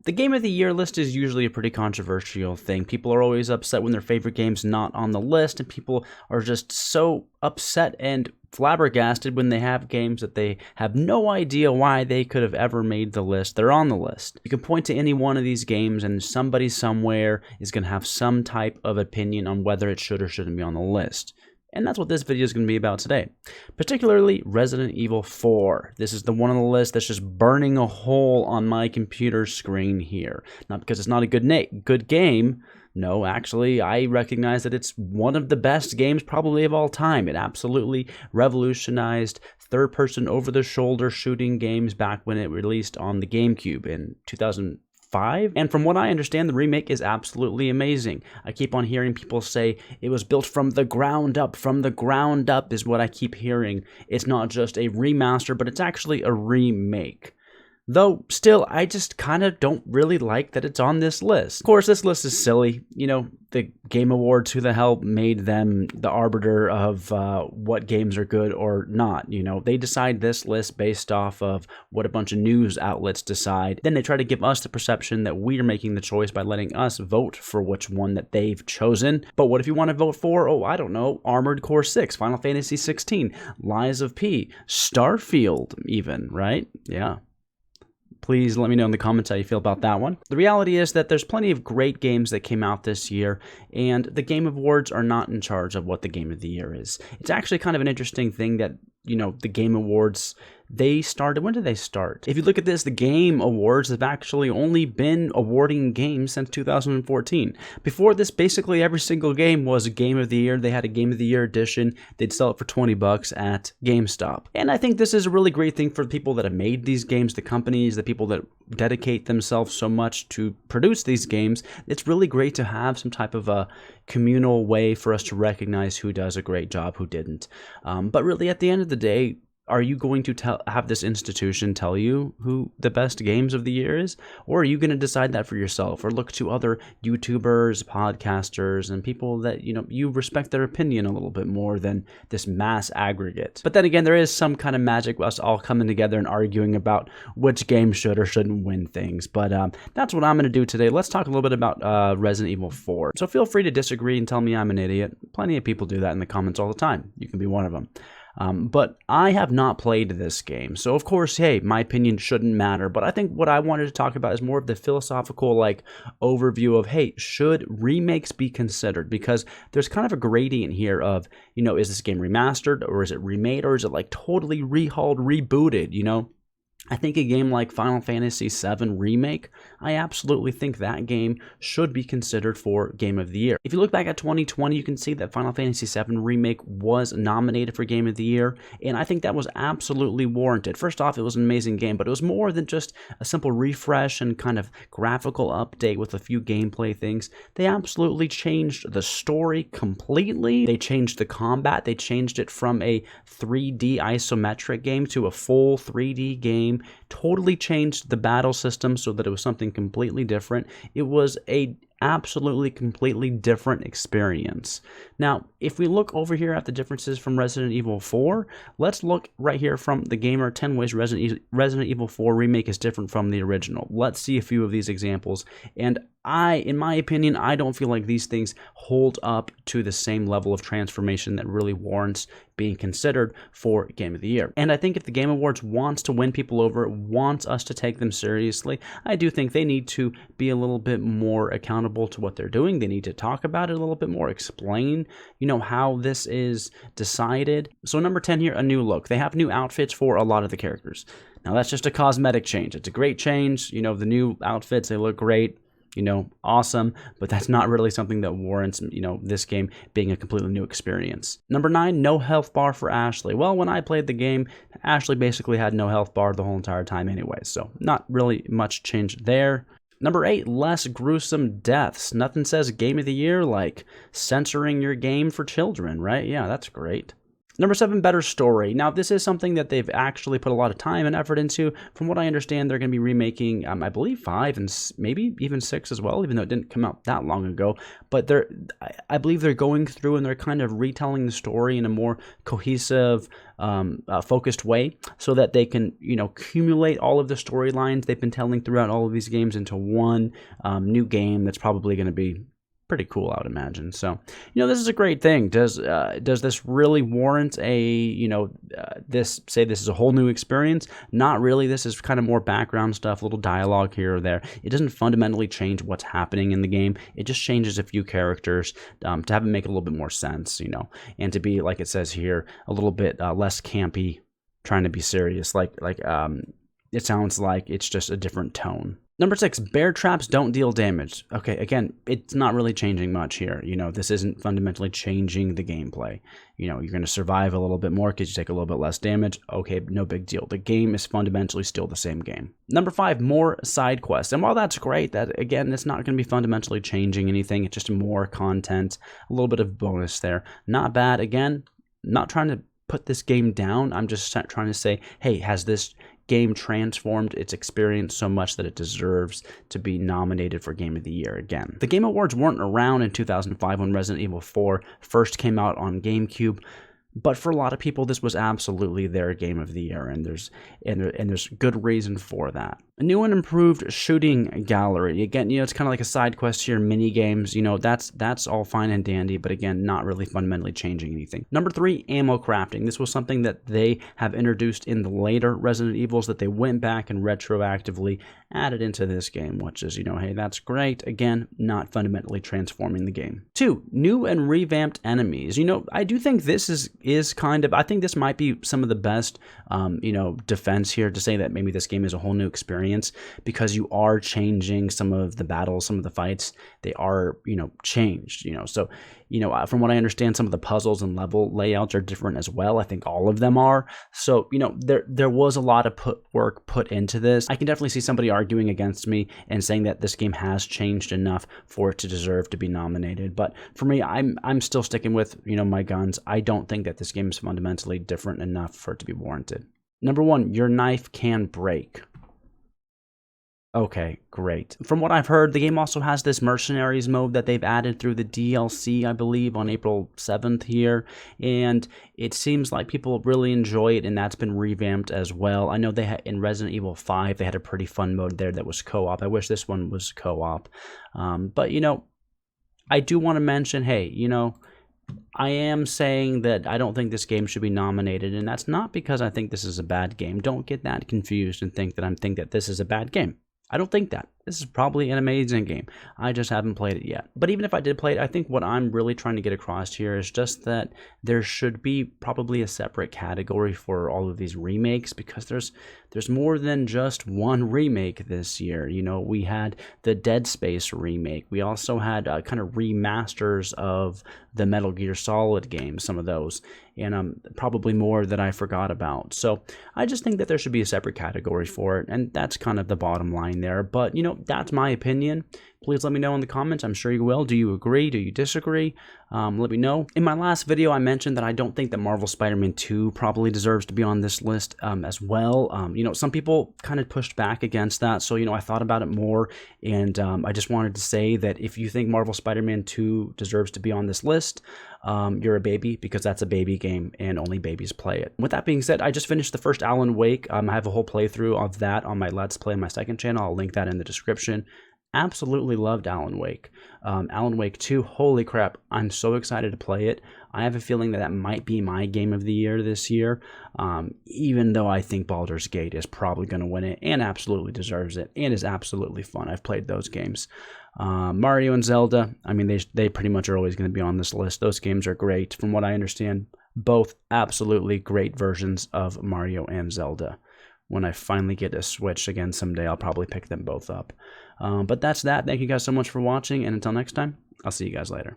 The Game of the Year list is usually a pretty controversial thing. People are always upset when their favorite game's not on the list, and people are just so upset and flabbergasted when they have games that they have no idea why they could have ever made the list. They're on the list. You can point to any one of these games, and somebody somewhere is going to have some type of opinion on whether it should or shouldn't be on the list. And that's what this video is going to be about today. Particularly Resident Evil 4. This is the one on the list that's just burning a hole on my computer screen here. Not because it's not a good game. No, actually, I recognize that it's one of the best games probably of all time. It absolutely revolutionized third-person over-the-shoulder shooting games back when it released on the GameCube in 2005. And from what I understand, the remake is absolutely amazing. I keep on hearing people say it was built from the ground up. From the ground up is what I keep hearing. It's not just a remaster, but it's actually a remake. Though, still, I just kind of don't really like that it's on this list. Of course, this list is silly. You know, the Game Awards, who the hell made them the arbiter of what games are good or not? You know, they decide this list based off of what a bunch of news outlets decide. Then they try to give us the perception that we are making the choice by letting us vote for which one that they've chosen. But what if you want to vote for, oh, I don't know, Armored Core 6, Final Fantasy 16, Lies of P, Starfield even, right? Yeah. Please let me know in the comments how you feel about that one. The reality is that there's plenty of great games that came out this year, and the Game Awards are not in charge of what the Game of the Year is. It's actually kind of an interesting thing that, you know, the Game Awards, they started, when did they start? If you look at this, the Game Awards have actually only been awarding games since 2014. Before this, basically every single game was a Game of the Year. They had a Game of the Year edition. They'd sell it for $20 at GameStop. And I think this is a really great thing for the people that have made these games, the companies, the people that dedicate themselves so much to produce these games. It's really great to have some type of a communal way for us to recognize who does a great job, who didn't. But really, at the end of the day, are you going to have this institution tell you who the best games of the year is? Or are you going to decide that for yourself, or look to other YouTubers, podcasters, and people that, you know, you respect their opinion a little bit more than this mass aggregate? But then again, there is some kind of magic with us all coming together and arguing about which game should or shouldn't win things. But that's what I'm going to do today. Let's talk a little bit about Resident Evil 4. So feel free to disagree and tell me I'm an idiot. Plenty of people do that in the comments all the time. You can be one of them. But I have not played this game, so of course, hey, my opinion shouldn't matter. But I think what I wanted to talk about is more of the philosophical, like, overview of, hey, should remakes be considered? Because there's kind of a gradient here of, you know, is this game remastered, or is it remade, or is it like totally rehauled, rebooted, you know? I think a game like Final Fantasy VII Remake, I absolutely think that game should be considered for Game of the Year. If you look back at 2020, you can see that Final Fantasy VII Remake was nominated for Game of the Year, and I think that was absolutely warranted. First off, it was an amazing game, but it was more than just a simple refresh and kind of graphical update with a few gameplay things. They absolutely changed the story completely. They changed the combat. They changed it from a 3D isometric game to a full 3D game. Totally changed the battle system so that it was something completely different. It was a absolutely completely different experience. Now, if we look over here at the differences from Resident Evil 4, let's look right here from the Gamer 10 ways Resident Evil 4 Remake is different from the original. Let's see a few of these examples, and in my opinion, I don't feel like these things hold up to the same level of transformation that really warrants being considered for Game of the Year. And I think if the Game Awards wants to win people over, wants us to take them seriously, I do think they need to be a little bit more accountable to what they're doing. They need to talk about it a little bit more, explain, you know, how this is decided. So number 10 here, a new look. They have new outfits for a lot of the characters. Now that's just a cosmetic change. It's a great change. You know, the new outfits, they look great. You know, awesome, but that's not really something that warrants, you know, this game being a completely new experience. Number 9, no health bar for Ashley. Well, when I played the game, Ashley basically had no health bar the whole entire time anyway, so not really much change there. Number 8, less gruesome deaths. Nothing says Game of the Year like censoring your game for children, right? Yeah, that's great. Number 7, better story. Now, this is something that they've actually put a lot of time and effort into. From what I understand, they're going to be remaking, I believe, 5 and maybe even 6 as well, even though it didn't come out that long ago. But I believe they're going through and they're kind of retelling the story in a more cohesive, focused way, so that they can, accumulate all of the storylines they've been telling throughout all of these games into one new game that's probably going to be pretty cool, I would imagine. So, this is a great thing. Does this really warrant a, this is a whole new experience? Not really. This is kind of more background stuff, a little dialogue here or there. It doesn't fundamentally change what's happening in the game. It just changes a few characters to have it make a little bit more sense, and to be, like it says here, a little bit less campy, trying to be serious. It sounds like it's just a different tone. Number 6, bear traps don't deal damage. Okay, again, it's not really changing much here. This isn't fundamentally changing the gameplay. You're going to survive a little bit more because you take a little bit less damage. Okay, no big deal. The game is fundamentally still the same game. Number 5, more side quests. And while that's great, that again, it's not going to be fundamentally changing anything. It's just more content, a little bit of bonus there. Not bad. Again, not trying to put this game down. I'm just trying to say, hey, has this game transformed its experience so much that it deserves to be nominated for Game of the Year again? The Game Awards weren't around in 2005 when Resident Evil 4 first came out on GameCube, but for a lot of people, this was absolutely their Game of the Year, and there's good reason for that. A new and improved shooting gallery. Again, it's kind of like a side quest here, mini games. That's all fine and dandy, but again, not really fundamentally changing anything. Number 3, ammo crafting. This was something that they have introduced in the later Resident Evils that they went back and retroactively added into this game, which is, hey, that's great. Again, not fundamentally transforming the game. 2, new and revamped enemies. I do think this is kind of, I think this might be some of the best, defense here to say that maybe this game is a whole new experience, because you are changing some of the battles, some of the fights. They are, changed, so, from what I understand, some of the puzzles and level layouts are different as well. I think all of them are. So, there was a lot of work put into this. I can definitely see somebody arguing against me and saying that this game has changed enough for it to deserve to be nominated. But for me, I'm still sticking with, my guns. I don't think that this game is fundamentally different enough for it to be warranted. Number 1, your knife can break. Okay, great. From what I've heard, the game also has this Mercenaries mode that they've added through the DLC, I believe, on April 7th here, and it seems like people really enjoy it, and that's been revamped as well. I know they had in Resident Evil 5, they had a pretty fun mode there that was co-op. I wish this one was co-op. But, I do want to mention, hey, I am saying that I don't think this game should be nominated, and that's not because I think this is a bad game. Don't get that confused and think that this is a bad game. I don't think that. This is probably an amazing game. I just haven't played it yet. But even if I did play it, I think what I'm really trying to get across here is just that there should be probably a separate category for all of these remakes, because there's more than just one remake this year. We had the Dead Space remake. We also had kind of remasters of the Metal Gear Solid games, some of those, and probably more that I forgot about. So I just think that there should be a separate category for it, and that's kind of the bottom line there. But, that's my opinion. Please let me know in the comments. I'm sure you will. Do you agree? Do you disagree? Let me know. In my last video, I mentioned that I don't think that Marvel Spider-Man 2 probably deserves to be on this list as well. Some people kind of pushed back against that, so, I thought about it more, and I just wanted to say that if you think Marvel Spider-Man 2 deserves to be on this list, you're a baby, because that's a baby game, and only babies play it. With that being said, I just finished the first Alan Wake. I have a whole playthrough of that on my Let's Play on my second channel. I'll link that in the description. Absolutely loved Alan Wake. Alan Wake 2, holy crap, I'm so excited to play it. I have a feeling that might be my Game of the Year this year, even though I think Baldur's Gate is probably going to win it and absolutely deserves it and is absolutely fun. I've played those games. Mario and Zelda, I mean, they pretty much are always going to be on this list. Those games are great. From what I understand, both absolutely great versions of Mario and Zelda. When I finally get a Switch again someday, I'll probably pick them both up. But that's that. Thank you guys so much for watching, and until next time, I'll see you guys later.